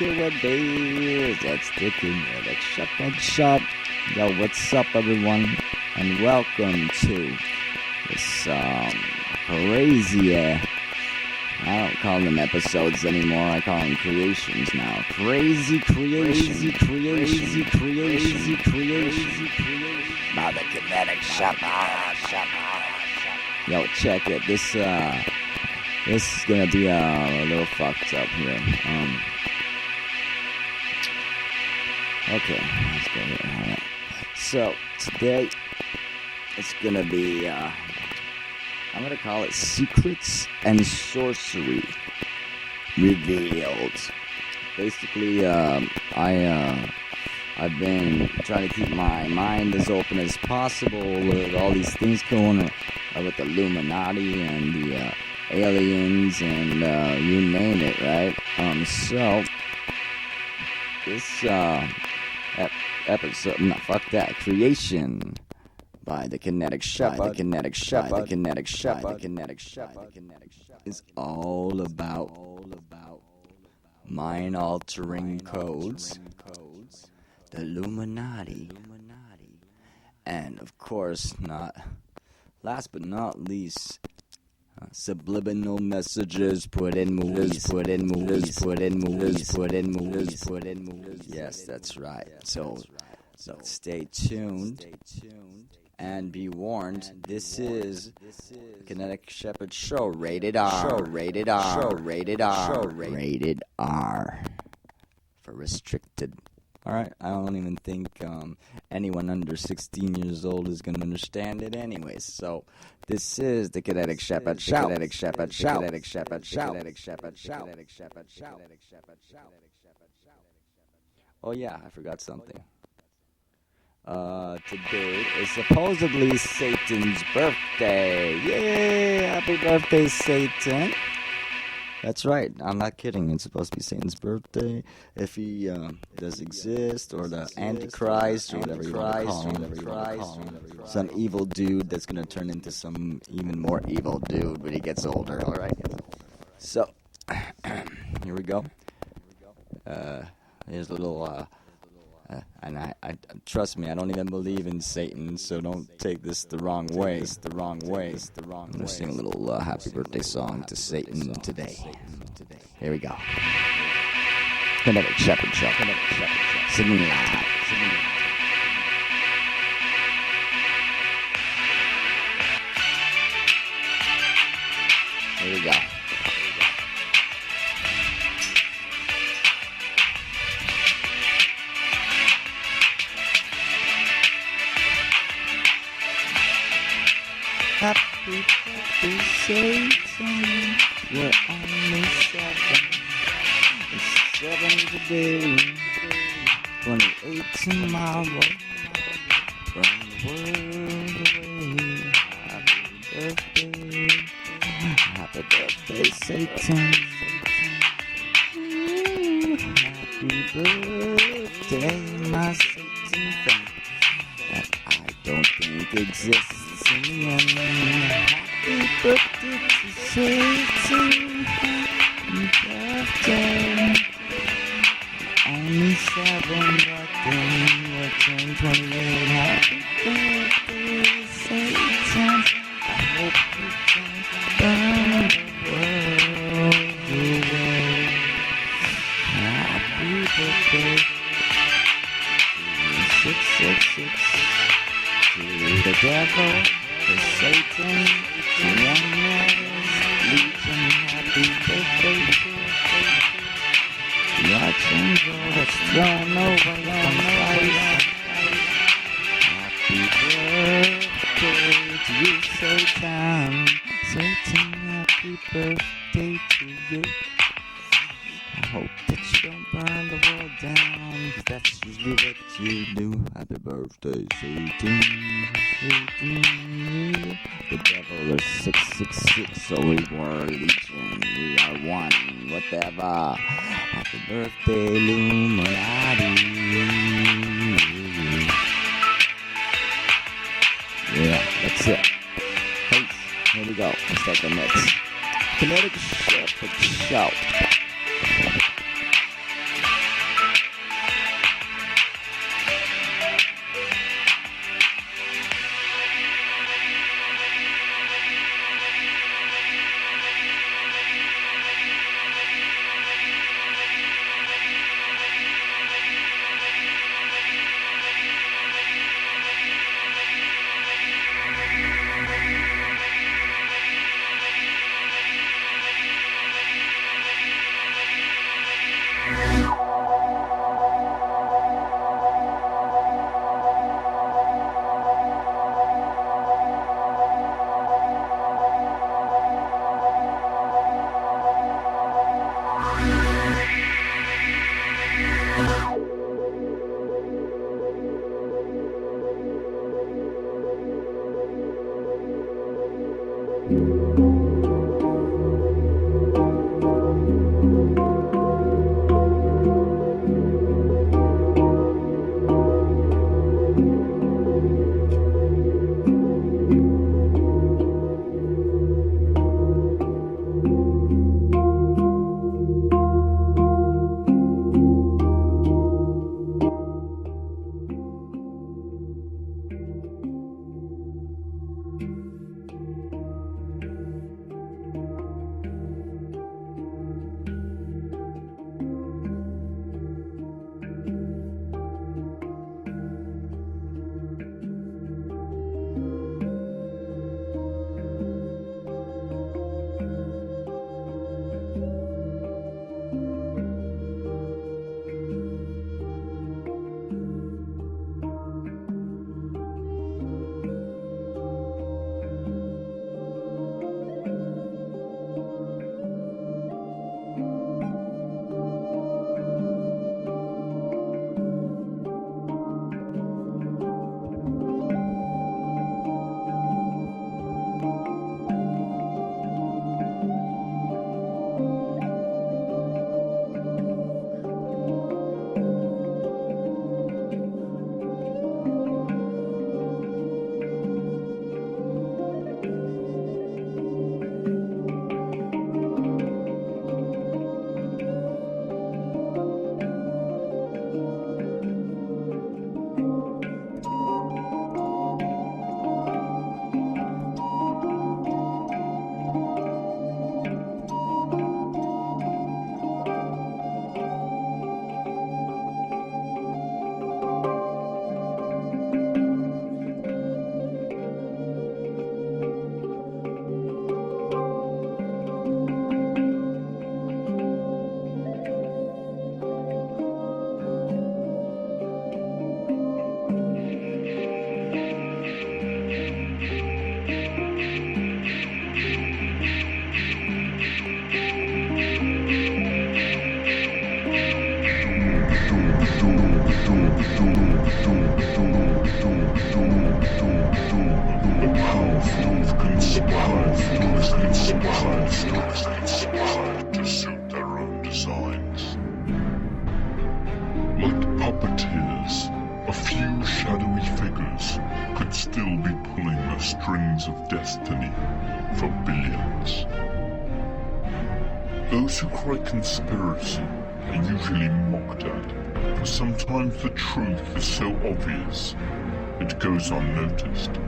with beers. That's the Kinetic Shepherd Shop. Yo, what's up, everyone? And welcome to this crazy. I don't call them episodes anymore. I call them creations now. Crazy creation. By the Kinetic Shepherd. Yo, check it. This is gonna be a little fucked up here. Okay, let's go here. All right. So today it's gonna be I'm gonna call it Secrets and Sorcery Revealed. Basically, I've been trying to keep my mind as open as possible with all these things going on with the Illuminati and the aliens and you name it, right? So this episode, no, fuck that, creation by the Kinetic Shepherd, is all about mind-altering codes, the Illuminati, and of course, last but not least, subliminal messages put in movies. Yes, that's right. So stay tuned and be warned. This is the Kinetic Shepherd Show, rated R. Rated R for restricted. Alright, I don't even think anyone under 16 years old is going to understand it anyways. So, this is the Kinetic Shepherd Show. Oh yeah, I forgot something. Today is supposedly Satan's birthday. Yay! Happy birthday, Satan! That's right, I'm not kidding. It's supposed to be Satan's birthday, if he does exist, or the Antichrist, or whatever you want to call him. Some evil dude that's going to turn into some even more evil dude when he gets older, alright? So, here we go. Here's a little, and I trust me, I don't even believe in Satan, so don't take this the wrong way. I'm going to sing a little happy birthday song to Satan today. Here we go. Kinetic Shepherd Show. Singing loud. Here we go. Happy birthday, Satan. You're only 7. It's 7 today. 28 tomorrow. From the world away. Happy birthday, Satan. Ooh, happy birthday, my Satan friend. That I don't think exists. Happy birthday to Satan. Happy birthday. Only 7, but then you'll turn 28. Happy birthday, Satan. I hope you can burn the world away. Happy birthday. 666. To the devil, to Satan, to wonders, legion, happy birthday. The archangel that's thrown over your face. Happy birthday to you, Satan. Satan, happy birthday to you. I hope that you don't burn the world down, 'cause that's usually what you do. Happy birthday, Satan. The devil is 666, so we were legion. We are one, whatever. Happy birthday, Illuminati. Yeah, that's it. Peace. Here we go. Let's start the mix. Kinetic Shepherd Show. To suit their own designs. Like puppeteers, a few shadowy figures could still be pulling the strings of destiny for billions. Those who cry conspiracy are usually mocked at, for sometimes the truth is so obvious it goes unnoticed.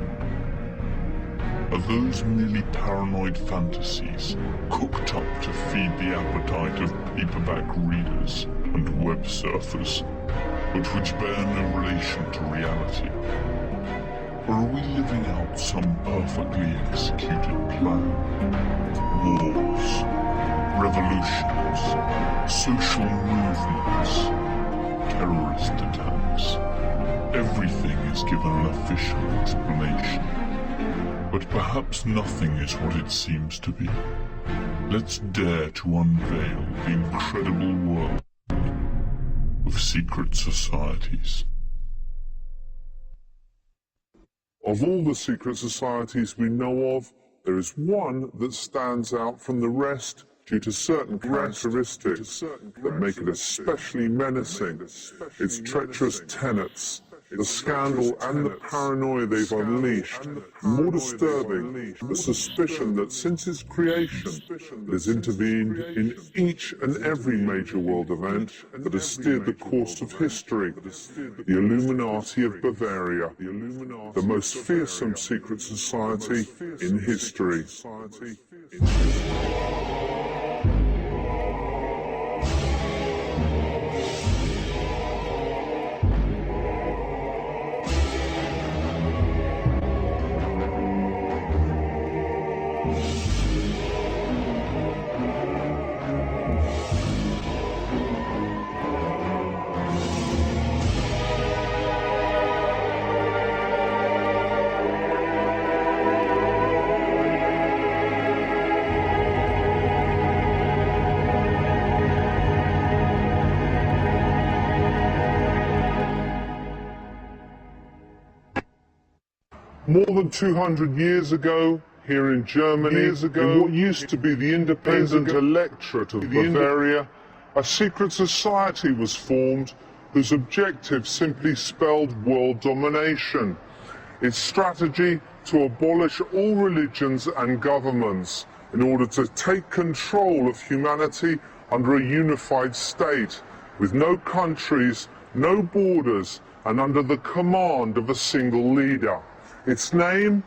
Are those merely paranoid fantasies cooked up to feed the appetite of paperback readers and web surfers, but which bear no relation to reality? Or are we living out some perfectly executed plan? Wars, revolutions, social movements, terrorist attacks. Everything is given an official explanation. But perhaps nothing is what it seems to be. Let's dare to unveil the incredible world of secret societies. Of all the secret societies we know of, there is one that stands out from the rest due to certain characteristics that make it especially menacing. Its treacherous tenets, the scandal and the paranoia they've unleashed. More disturbing, the suspicion that since its creation, it has intervened in each and every major world event that has steered the course of history. The Illuminati of Bavaria, the most fearsome secret society in history. More than 200 years ago, here in Germany, years ago, in what used to be the independent electorate of Bavaria, a secret society was formed whose objective simply spelled world domination. Its strategy to abolish all religions and governments in order to take control of humanity under a unified state, with no countries, no borders, and under the command of a single leader. Its name?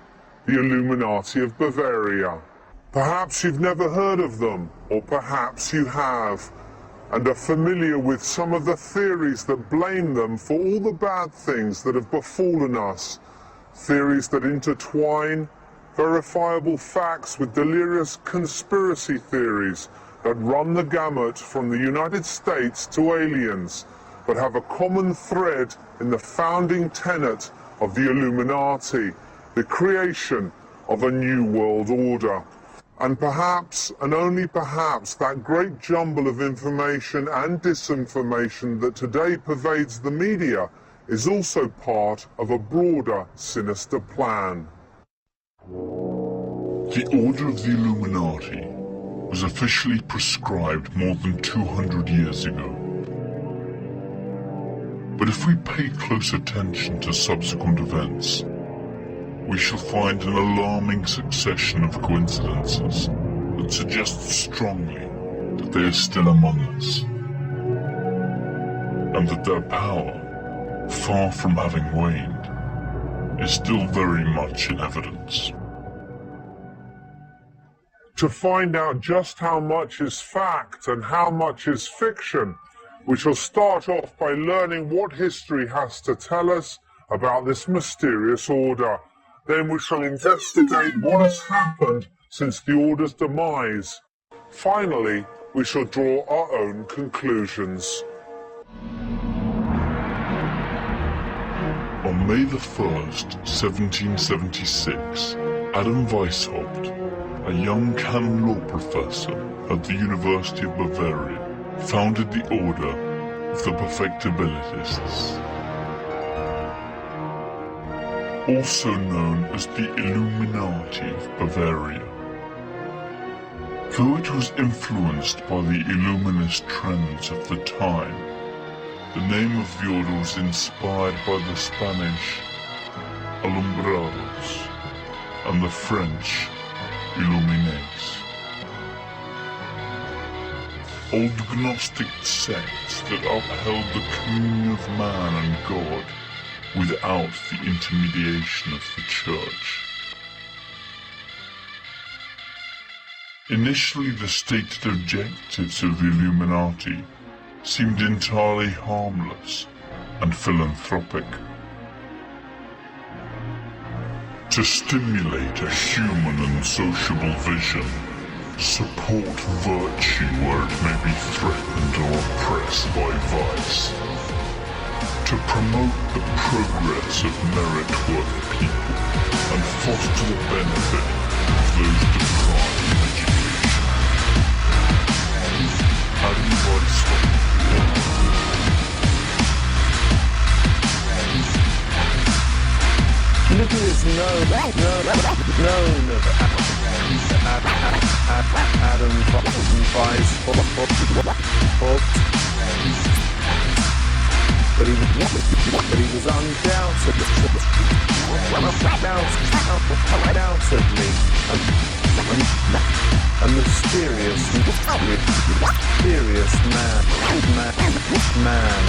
The Illuminati of Bavaria. Perhaps you've never heard of them, or perhaps you have, and are familiar with some of the theories that blame them for all the bad things that have befallen us. Theories that intertwine verifiable facts with delirious conspiracy theories that run the gamut from the United States to aliens, but have a common thread in the founding tenet of the Illuminati, the creation of a new world order. And perhaps, and only perhaps, that great jumble of information and disinformation that today pervades the media is also part of a broader, sinister plan. The Order of the Illuminati was officially prescribed more than 200 years ago. But if we pay close attention to subsequent events, we shall find an alarming succession of coincidences that suggest strongly that they are still among us, and that their power, far from having waned, is still very much in evidence. To find out just how much is fact and how much is fiction, we shall start off by learning what history has to tell us about this mysterious order. Then we shall investigate what has happened since the order's demise. Finally, we shall draw our own conclusions. On May the 1st, 1776, Adam Weishaupt, a young canon law professor at the University of Bavaria, founded the Order of the Perfectibilists, also known as the Illuminati of Bavaria. Though it was influenced by the Illuminist trends of the time, the name of the order was inspired by the Spanish Alumbrados and the French Illuminés. Old Gnostic sects that upheld the communion of man and God without the intermediation of the Church. Initially, the stated objectives of the Illuminati seemed entirely harmless and philanthropic. To stimulate a human and sociable vision, support virtue where it may be threatened or oppressed by vice, to promote the progress of merit-worth people and foster the benefit of those deprived of education. Adam Weishaupt. Little is known of Adam Weishaupt, but he was undoubtedly a mysterious man.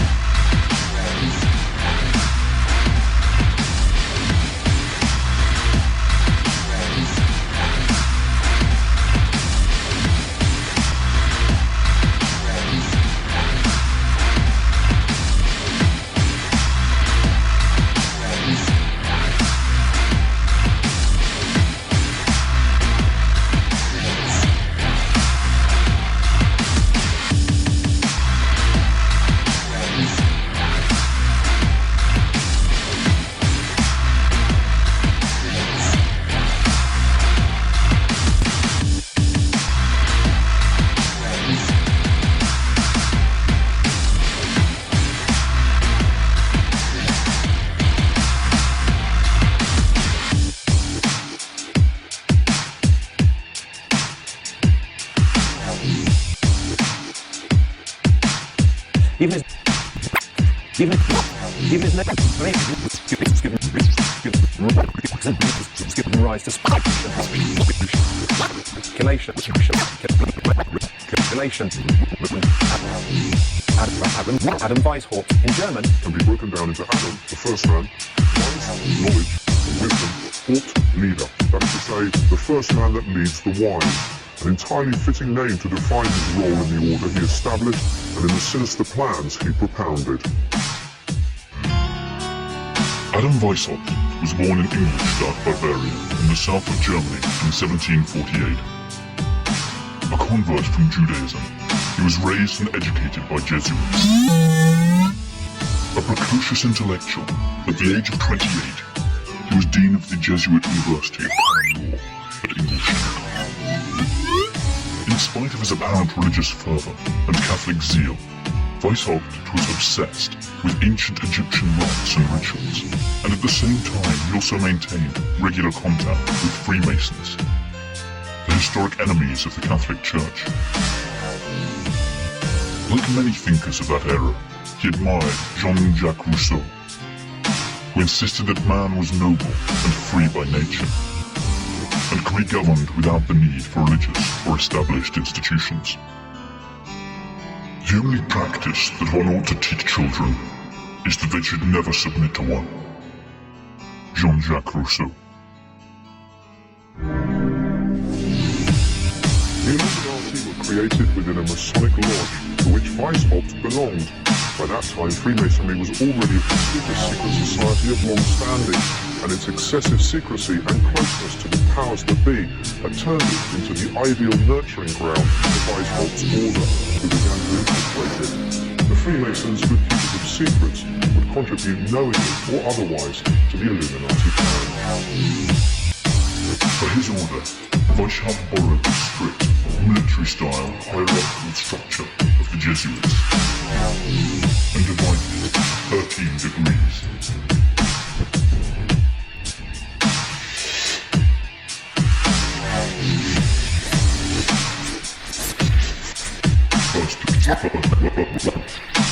Even his name it's given rise to speculation. Adam Weishaupt in German can be broken down into Adam, the first man, wise, knowledge, wisdom, Haupt, leader. That is to say, the first man that leads the wise. An entirely fitting name to define his role in the order he established and in the sinister plans he propounded. Adam Weishaupt was born in Ingolstadt, Bavaria, in the south of Germany in 1748. A convert from Judaism, he was raised and educated by Jesuits. A precocious intellectual, at the age of 28, he was dean of the Jesuit University of Canon Law at Ingolstadt. In spite of his apparent religious fervour and Catholic zeal, Weishaupt was obsessed with ancient Egyptian rites and rituals, and at the same time he also maintained regular contact with Freemasons, the historic enemies of the Catholic Church. Like many thinkers of that era, he admired Jean-Jacques Rousseau, who insisted that man was noble and free by nature, and could be governed without the need for religious or established institutions. The only practice that one ought to teach children is that they should never submit to one. Jean-Jacques Rousseau. The Illuminati were created within a Masonic lodge to which Weishaupt belonged. By that time, Freemasonry was already a prestigious secret society of long standing, and its excessive secrecy and closeness to the powers that be had turned it into the ideal nurturing ground for Weishaupt's order, who began to infiltrate it. The Freemasons who keep it secrets would contribute knowingly or otherwise to the Illuminati plan. For his order, Weishaupt borrowed the strict, military-style hierarchical structure of the Jesuits and divided it into 13 degrees.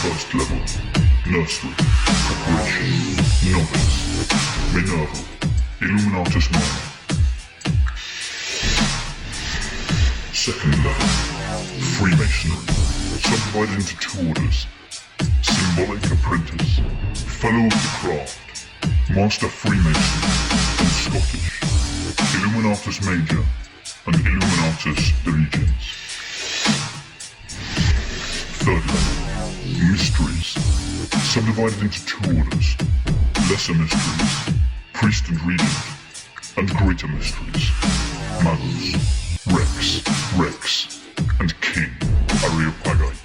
First level, nursery, preparation, novice, Minerval, Illuminatus minor. Second level, Freemasonry, subdivided into 2 orders: Symbolic Apprentice, Fellow of the Craft, Master Freemason, and Scottish, Illuminatus Major, and Illuminatus Dirigens. Third level, Mysteries, subdivided into 2 orders: Lesser Mysteries, Priest and Regent, and Greater Mysteries, Magus, Rex, and King Areopagus.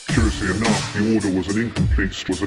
Curiously enough, the order was an incomplete structure.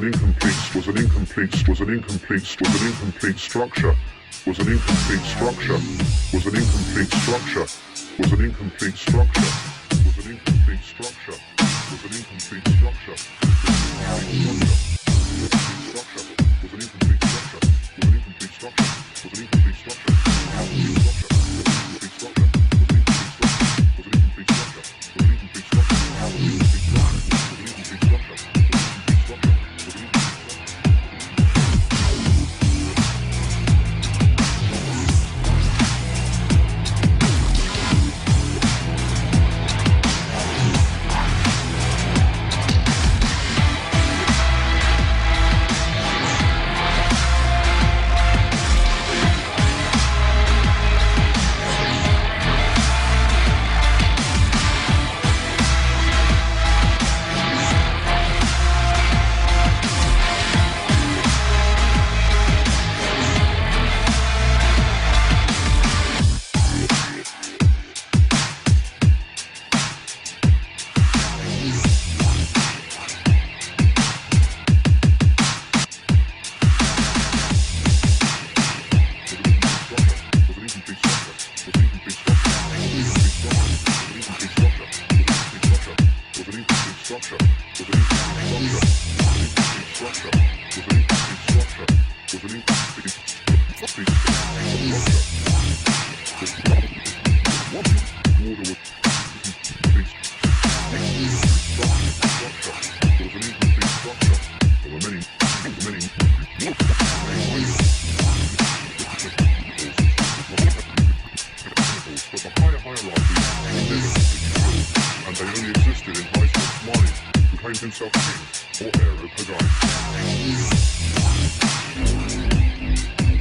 or aeropoditis.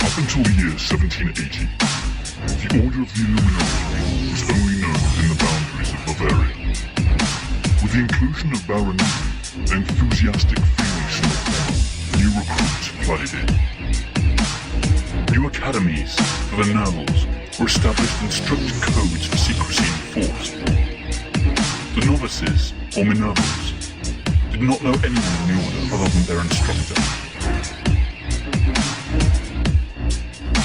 Up until the year 1780, the Order of the Illuminati was only known within the boundaries of Bavaria. With the inclusion of Baronini, the enthusiastic Freemasons, new recruits flooded in. New academies for the nobles were established and strict codes for secrecy enforced. The novices, or Minervals, did not know anyone in the order other than their instructor.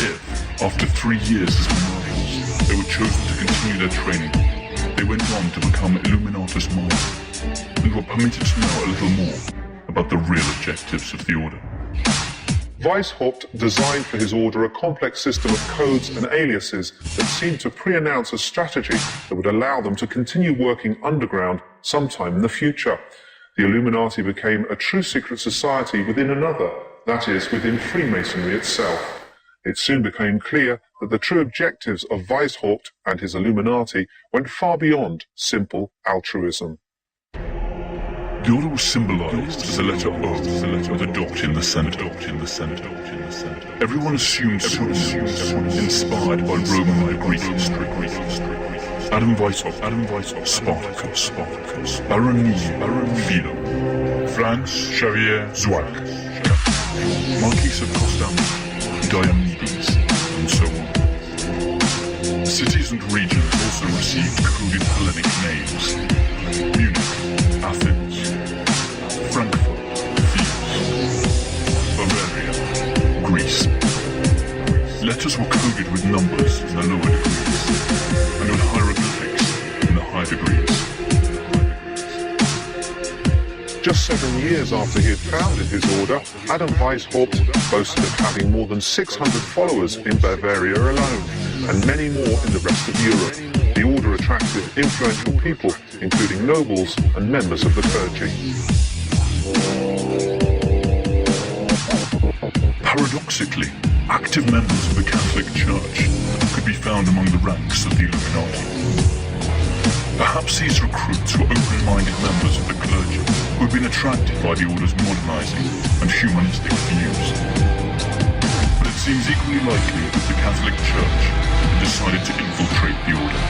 If, after 3 years as Minervals, they were chosen to continue their training, they went on to become Illuminatus Minor, and were permitted to know a little more about the real objectives of the order. Weishaupt designed for his order a complex system of codes and aliases that seemed to pre-announce a strategy that would allow them to continue working underground sometime in the future. The Illuminati became a true secret society within another, that is, within Freemasonry itself. It soon became clear that the true objectives of Weishaupt and his Illuminati went far beyond simple altruism. The order was symbolized as a letter O with a dot in the center. Everyone assumed pseudonyms inspired by Roman and Greek history. Adam Weishaupt, Spartacus, Baronini, Philo, Franz Xavier Zwack, Marquis of Constance, Diomedes, and so on. Cities and regions also received coded Hellenic names: Munich, Athens, Frankfurt, Thebes, Bavaria, Greece. Letters were coded with numbers in the lower degrees, and with hieroglyphics in the high degrees. Just 7 years after he had founded his order, Adam Weishaupt boasted of having more than 600 followers in Bavaria alone, and many more in the rest of Europe. The order attracted influential people, including nobles and members of the clergy. Paradoxically, active members of the Catholic Church could be found among the ranks of the Illuminati. Perhaps these recruits were open-minded members of the clergy who had been attracted by the order's modernizing and humanistic views. But it seems equally likely that the Catholic Church had decided to infiltrate the order.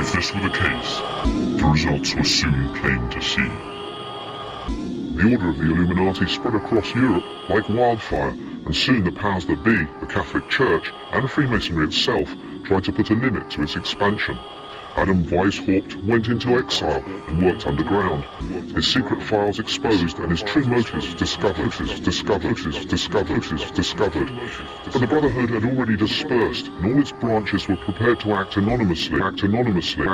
If this were the case, the results were soon plain to see. The order of the Illuminati spread across Europe like wildfire, and soon the powers that be, the Catholic Church and Freemasonry itself, tried to put a limit to its expansion. Adam Weishaupt went into exile and worked underground. His secret files exposed and his true motives discovered. But the Brotherhood had already dispersed, and all its branches were prepared to act anonymously, and anonymously.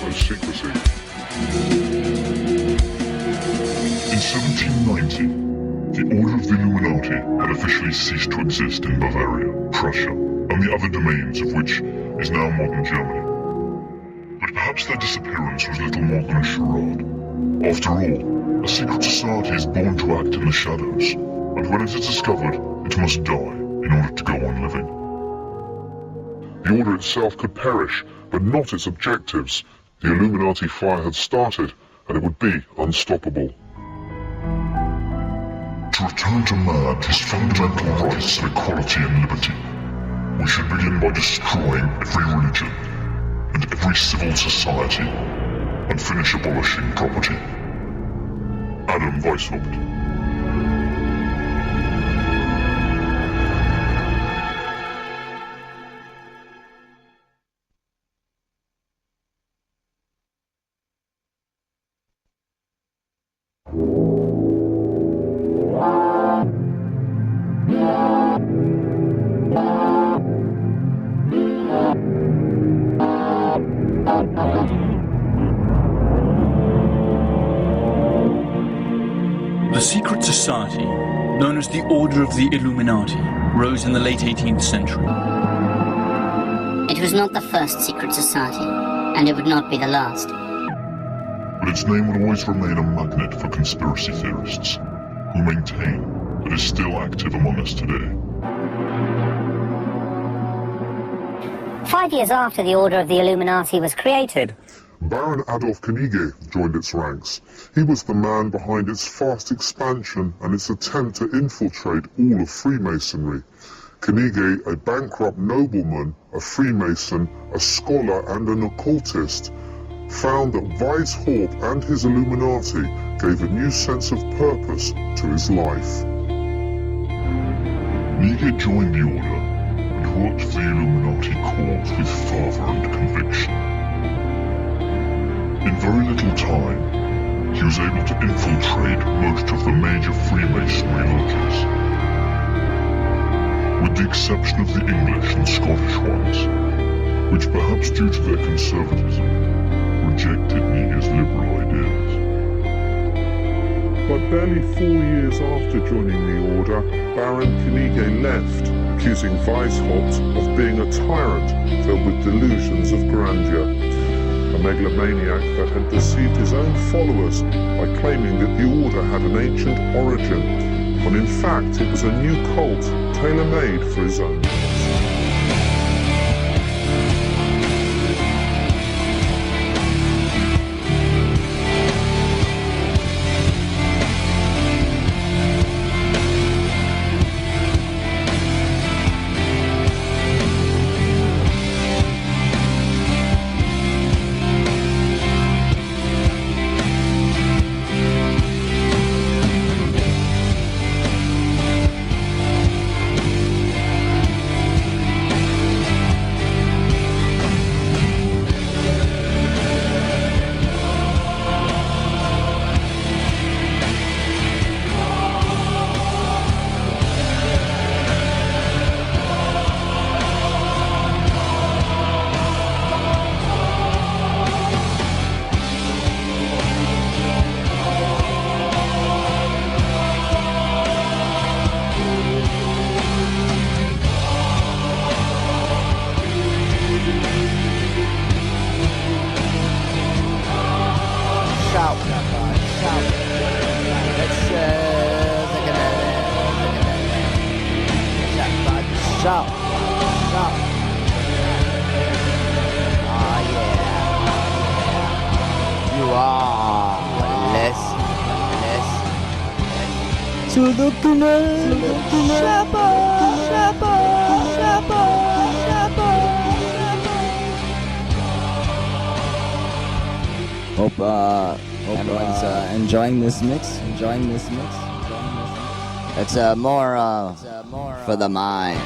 of secrecy. In 1790, the Order of the Illuminati had officially ceased to exist in Bavaria, Prussia, and the other domains of which is now modern Germany. But perhaps their disappearance was little more than a charade. After all, a secret society is born to act in the shadows, and when it is discovered, it must die in order to go on living. The Order itself could perish, but not its objectives. The Illuminati fire had started, and it would be unstoppable. To return to man his fundamental rights of equality and liberty, we should begin by destroying every religion and every civil society, and finish abolishing property. Adam Weishaupt. The secret society, known as the Order of the Illuminati, rose in the late 18th century. It was not the first secret society, and it would not be the last. But its name would always remain a magnet for conspiracy theorists, who maintain that it is still active among us today. 5 years after the Order of the Illuminati was created, Baron Adolf Knigge joined its ranks. He was the man behind its fast expansion and its attempt to infiltrate all of Freemasonry. Knigge, a bankrupt nobleman, a Freemason, a scholar and an occultist, found that Weishaupt and his Illuminati gave a new sense of purpose to his life. Knigge joined the Order and worked for the Illuminati cause with fervour and conviction. In very little time, he was able to infiltrate most of the major Freemasonry lodges, with the exception of the English and Scottish ones, which perhaps due to their conservatism, rejected Knigge's liberal ideas. But barely 4 years after joining the Order, Baron Knigge left, accusing Weishaupt of being a tyrant filled with delusions of grandeur. A megalomaniac that had deceived his own followers by claiming that the Order had an ancient origin, when in fact it was a new cult tailor-made for his own use. Hope everyone's enjoying this mix. It's more for the mind.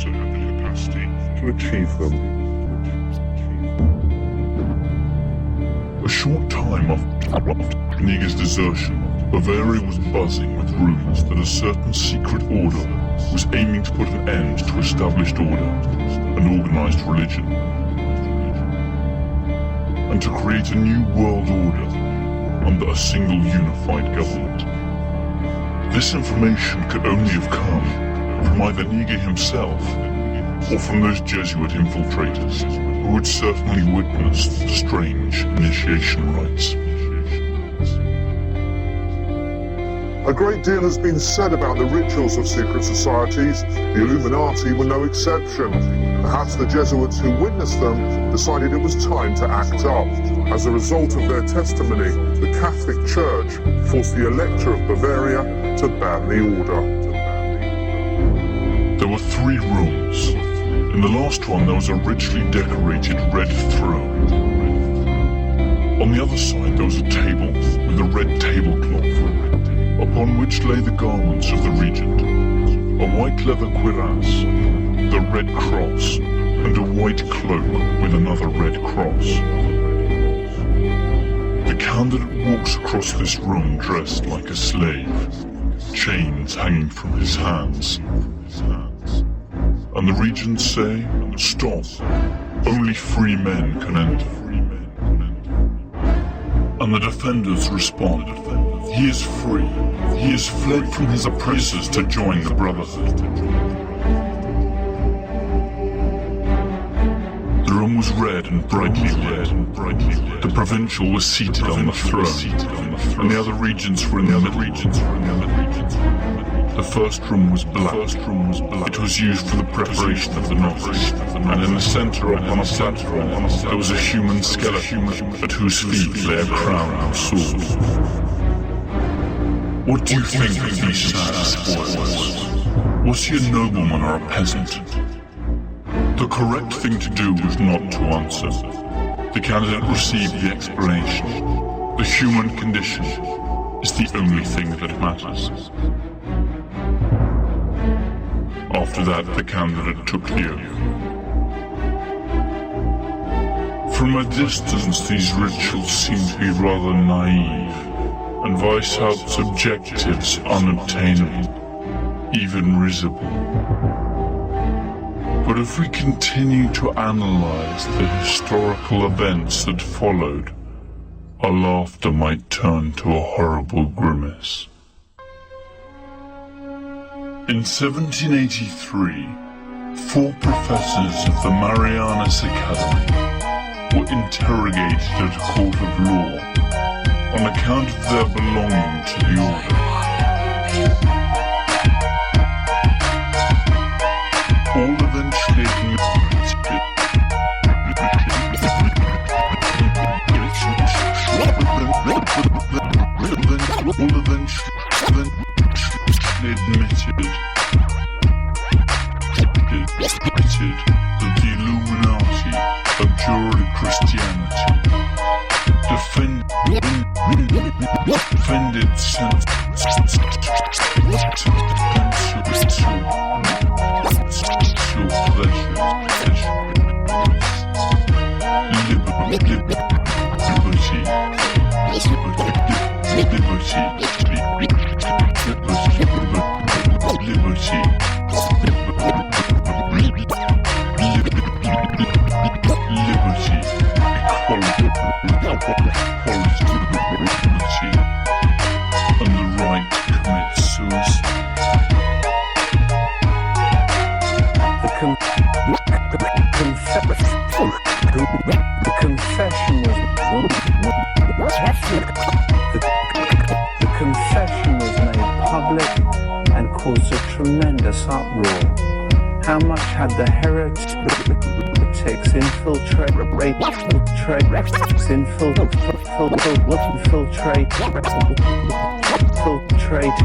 also had the capacity to achieve them. A short time after Neger's desertion, Bavaria was buzzing with rumors that a certain secret order was aiming to put an end to established order and organized religion, and to create a new world order under a single unified government. This information could only have come from either Neger himself or from those Jesuit infiltrators who had certainly witnessed the strange initiation rites. A great deal has been said about the rituals of secret societies. The Illuminati were no exception. Perhaps the Jesuits who witnessed them decided it was time to act up. As a result of their testimony, the Catholic Church forced the Elector of Bavaria to ban the order. There were 3 rooms. In the last one there was a richly decorated red throne. On the other side there was a table with a red tablecloth, upon which lay the garments of the regent, a white leather cuirass, the red cross, and a white cloak with another red cross. The candidate walks across this room dressed like a slave, chains hanging from his hands. And the regents say, "Stop, only free men can enter." And the defenders respond, "He is free. He has fled from his oppressors to join the Brotherhood." The room was red and brightly lit. The provincial was seated on the throne, and the other regents were in the middle. The first room was black. It was used for the preparation of the novice, and in the center upon a platform there was a human skeleton at whose feet lay a crown of swords. What do you think of these sad spoilers? Was he a nobleman or a peasant? The correct thing to do was not to answer. The candidate received the explanation. The human condition is the only thing that matters. After that, the candidate took the oath. From a distance, these rituals seem to be rather naive, and Weishaupt's objectives unobtainable, even risible. But if we continue to analyze the historical events that followed, our laughter might turn to a horrible grimace. In 1783, 4 professors of the Marianus Academy were interrogated at a court of law on account of their belonging to the order. All eventually admitted that the Illuminati abjured Christianity, defended The confession was made public and caused a tremendous uproar. How much had the heretics infiltrated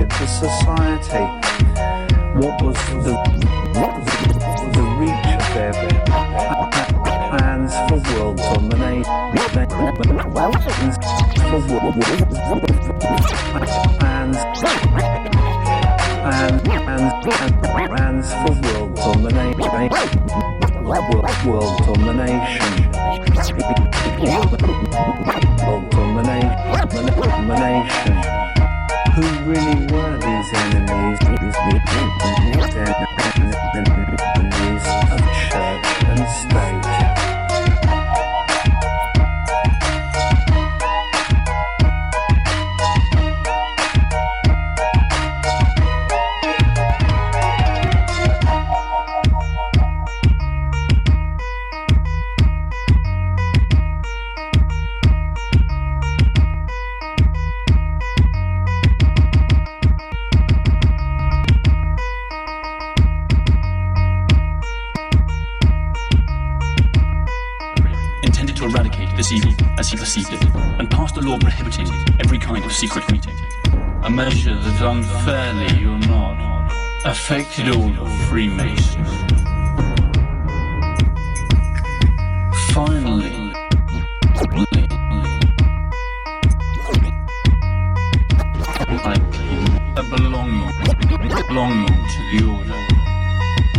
the society? What was the reach of their plans for world domination? Plans for world domination. World domination. Who really were these enemies? Enemies of church and state. Intended to eradicate this evil as he perceived it, and passed a law prohibiting every kind of secret meeting. A measure that unfairly or not affected all of Freemasons. Finally, their belonging to the order.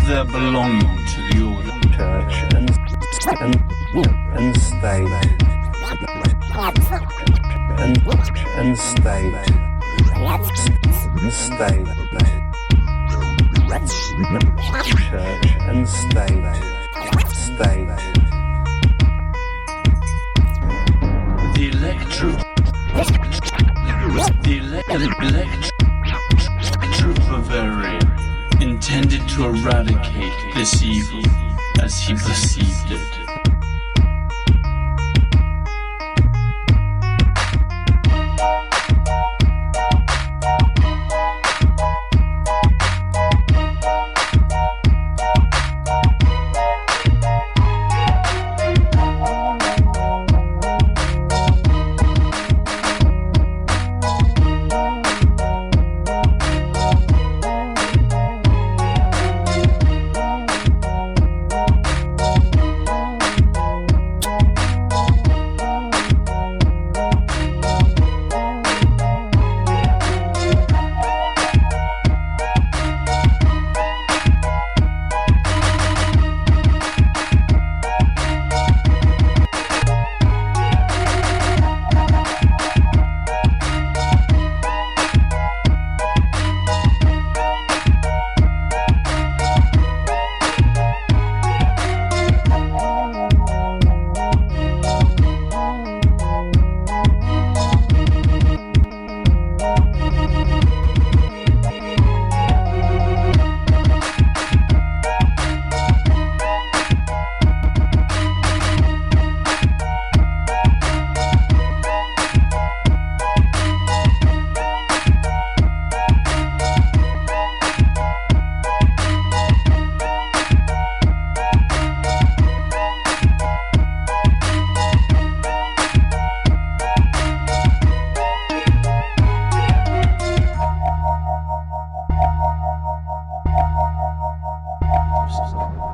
Their belonging to the order. Church and state. And state. And state. Church and state. State. The electro Bavaria intended to eradicate this evil as he perceived it.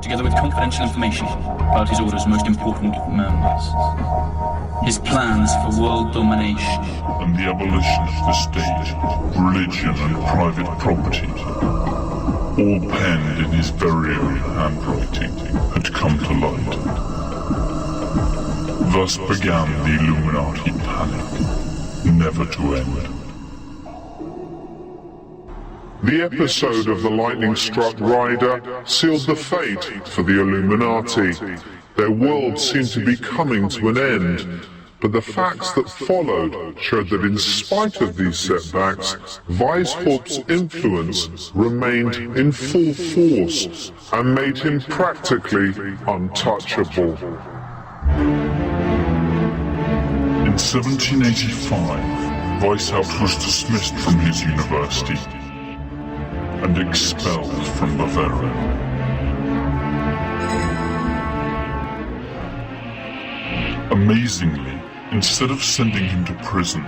Together with confidential information about his order's most important members. His plans for world domination. And the abolition of the state, religion and private property, all penned in his very own handwriting, had come to light. Thus began the Illuminati panic, never to end. The episode of the lightning-struck rider sealed the fate for the Illuminati. Their world seemed to be coming to an end, but the facts that followed showed that in spite of these setbacks, Weishaupt's influence remained in full force and made him practically untouchable. In 1785, Weishaupt was dismissed from his university and expelled from Bavaria. Amazingly, instead of sending him to prison,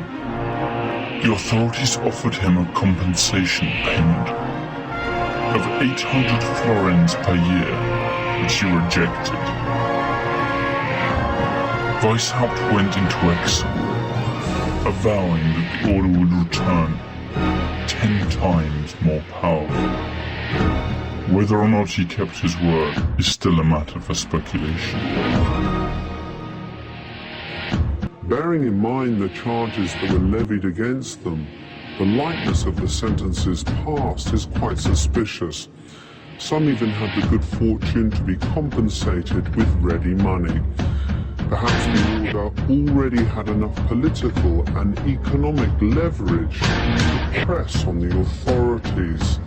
the authorities offered him a compensation payment of 800 florins per year, which he rejected. Weishaupt went into exile, avowing that the order would return 10 times more powerful Whether or not he kept his word is still a matter for speculation. Bearing in mind the charges that were levied against them, the likeness of the sentences passed is quite suspicious. Some even had the good fortune to be compensated with ready money. Perhaps the order already had enough political and economic leverage to press on the authorities.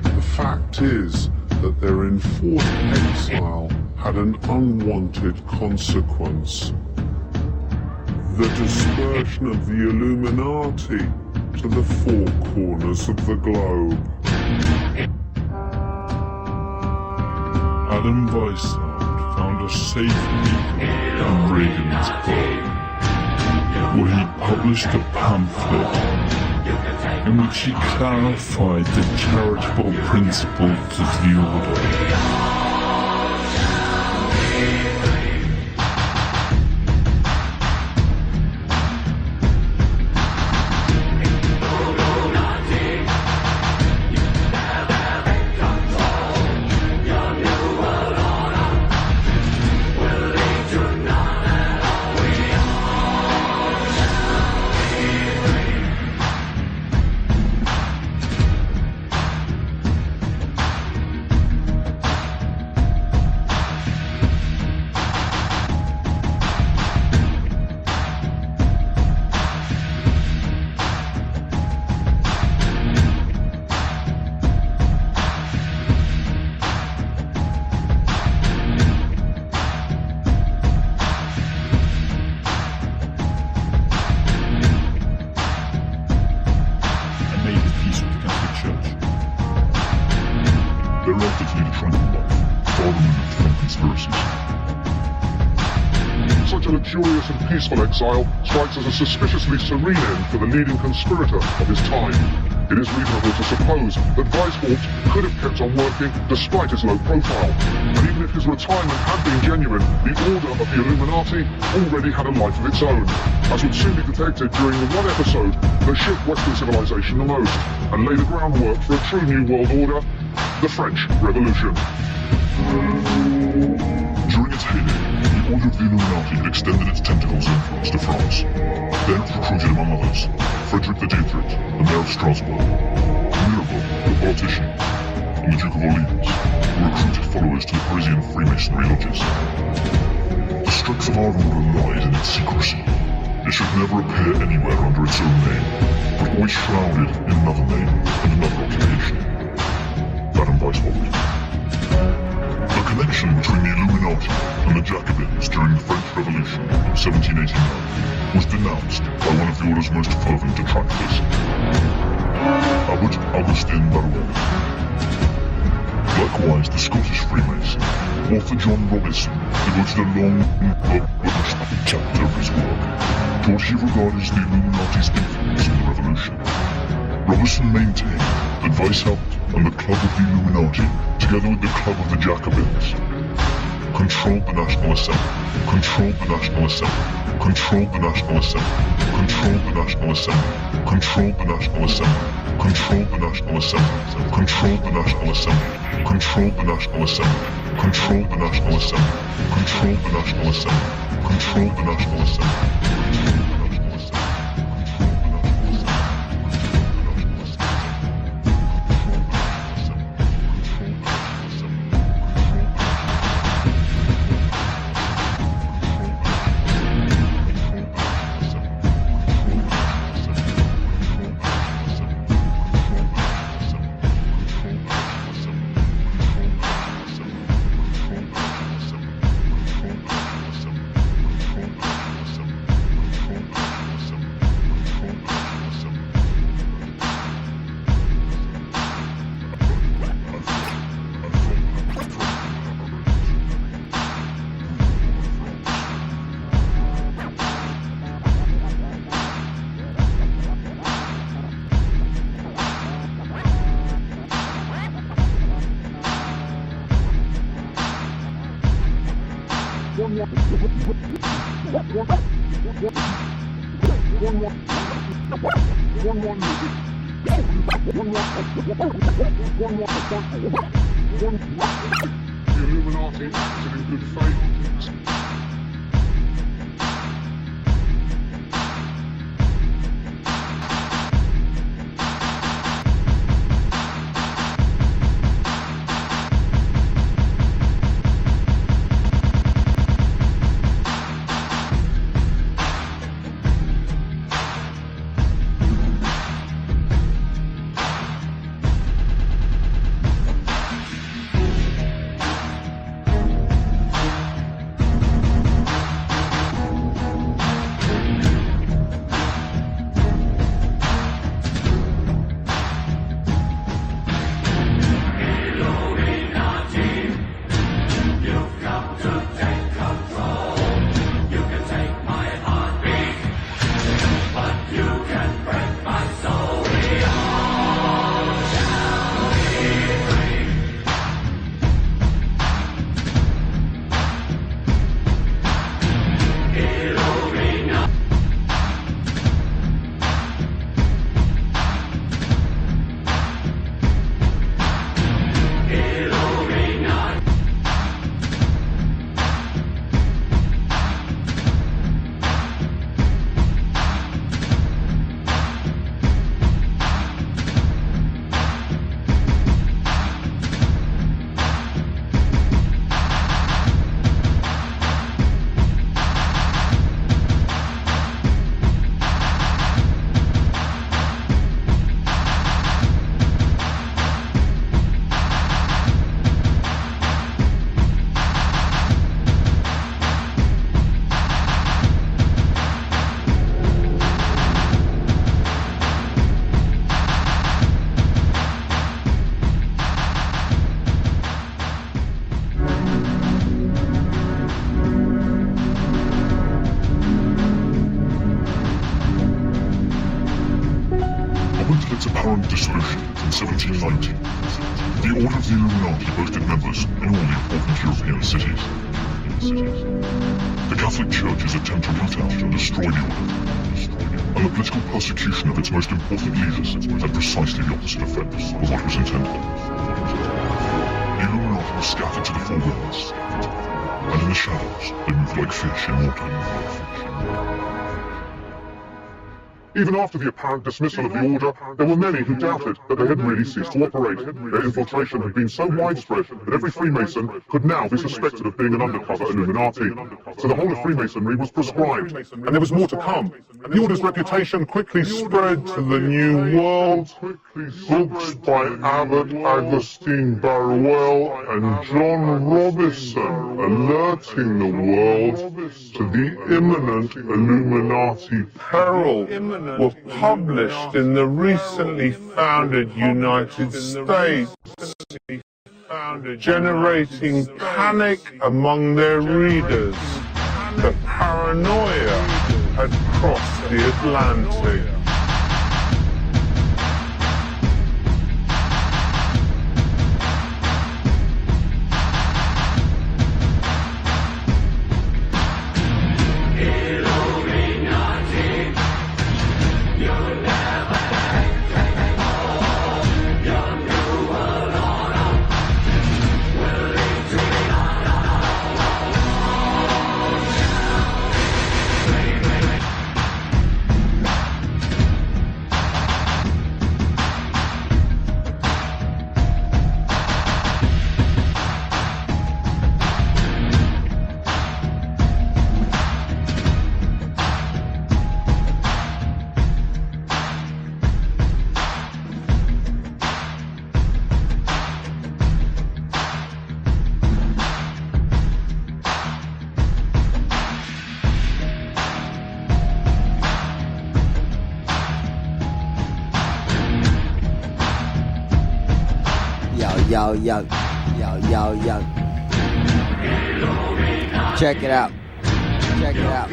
The fact is that their enforced exile had an unwanted consequence. The dispersion of the Illuminati to the four corners of the globe. Adam Weishaupt found a safe haven in Regensburg, where he published a pamphlet in which he clarified the charitable principles of the order. Luxurious and peaceful exile strikes as a suspiciously serene end for the leading conspirator of his time. It is reasonable to suppose that Weishaupt could have kept on working despite his low profile. And even if his retirement had been genuine, the order of the Illuminati already had a life of its own, as would soon be detected during the one episode that shook Western civilization the most, and lay the groundwork for a true new world order, the French Revolution. During its heyday, the Order of the Illuminati had extended its tentacles of influence to France. There it recruited, among others, Frederick the Dietrich, the Mayor of Strasbourg, Mirabeau, the politician, and the Duke of Orleans, who recruited followers to the Parisian Freemasonry lodges. The strength of our order lied in its secrecy. It should never appear anywhere under its own name, but always shrouded in another name and another occupation. Adam Weishaupt. The connection between the Illuminati and the Jacobins during the French Revolution in 1789 was denounced by one of the order's most fervent detractors, Albert Augustin Barrois. Likewise, the Scottish Freemason, author John Robison, devoted a long chapter of his work to what he regarded as the Illuminati's influence in the Revolution. Robison maintained that Weishaupt and the Club of the Illuminati, together with the Club of the Jacobins, controlled the National Assembly, controlled the National Assembly, controlled the National Assembly, controlled the National Assembly, controlled the National Assembly, controlled the National Assembly, controlled the National Assembly, controlled the National Assembly, controlled the National Assembly, controlled the National Assembly, controlled the National Assembly. One The Illuminati acted in good faith. Its apparent dissolution in 1790, the Order of the Illuminati boasted members in all the important European cities. The Catholic Church's attempt to root out and destroy the Order, and the political persecution of its most important leaders had precisely the opposite effect of what was intended. The Illuminati were scattered to the four winds, and in the shadows they moved like fish in water. Even after the apparent dismissal of the Order, there were many who doubted that they had really ceased to operate. Their infiltration had been so widespread that every Freemason could now be suspected of being an undercover Illuminati. So the whole of Freemasonry was proscribed, and there was more to come. The Order's reputation quickly spread to the New World. Books by Abbot Augustine Barruel and John Robison alerting the world to the imminent Illuminati peril were published in the recently founded United States, generating panic among their readers. The paranoia had crossed the Atlantic. Yo, yo, yo, yo, yo. Check it out. Check it out.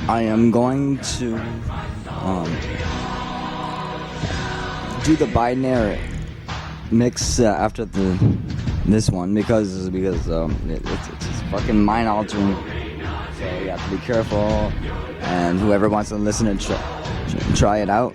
I am going to do the binary mix after this one because it's fucking mind altering. So you have to be careful, and whoever wants to listen and try it out,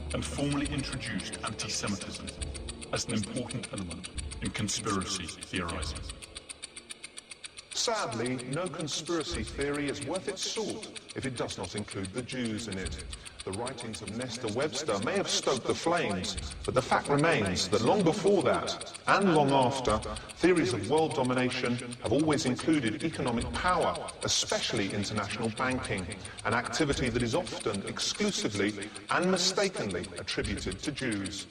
and formally introduced anti-Semitism as an important element in conspiracy theorizing. Sadly, no conspiracy theory is worth its salt if it does not include the Jews in it. The writings of Nestor Webster may have stoked the flames, but the fact remains that long before that, and long after, theories of world domination have always included economic power, especially international banking, an activity that is often exclusively and mistakenly attributed to Jews.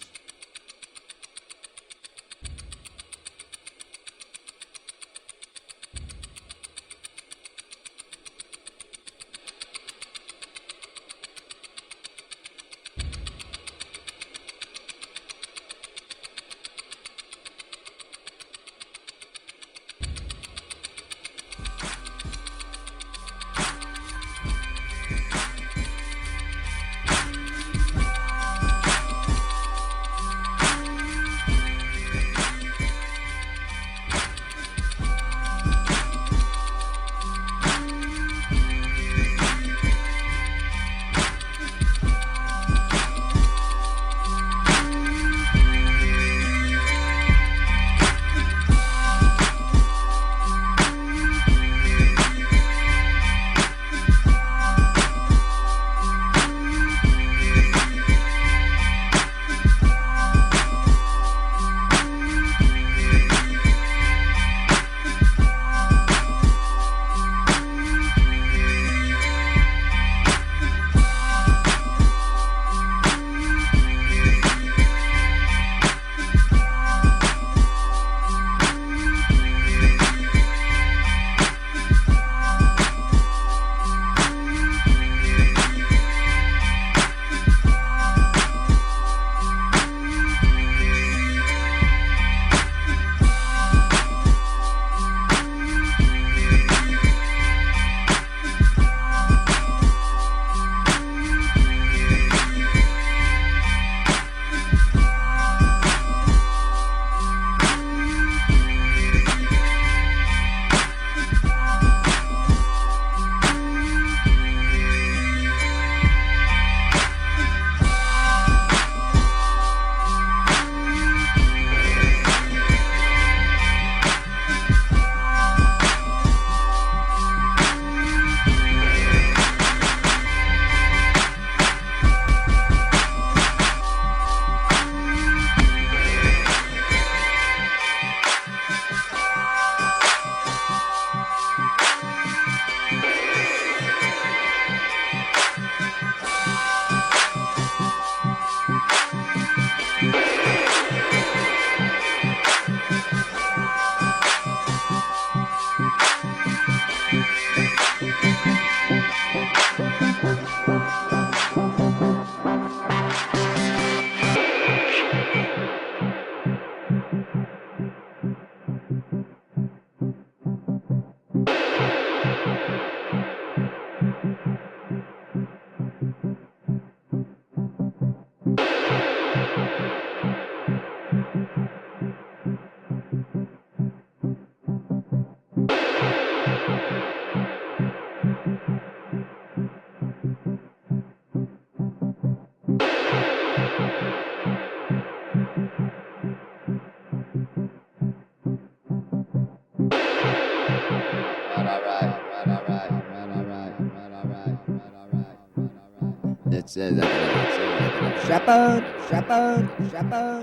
Shepherd,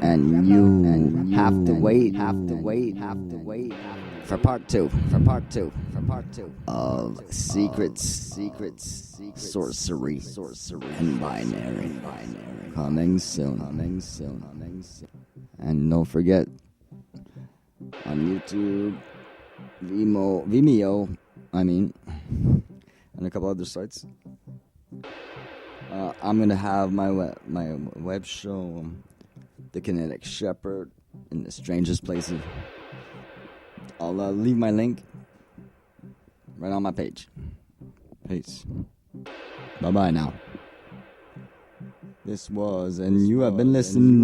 and you have to wait for part two of secrets, sorcery, and binary, coming soon. And don't forget, on YouTube, Vimeo, and a couple other sites, I'm gonna have my web show, The Kinetic Shepherd, in the strangest places. I'll leave my link right on my page. Peace. Bye now. This was, and you have been listening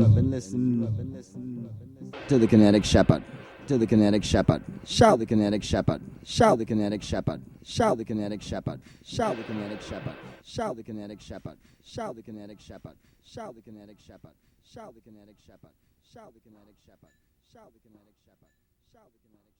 to The Kinetic Shepherd. to the kinetic shepherd. Shout the kinetic shepherd. Shout the kinetic shepherd. Shout the kinetic shepherd. Shout the kinetic shepherd. Shout the kinetic shepherd. Shout the kinetic shepherd. Shout the kinetic shepherd. Shout the kinetic shepherd. Shout the kinetic shepherd. Shout the kinetic shepherd. Shout the kinetic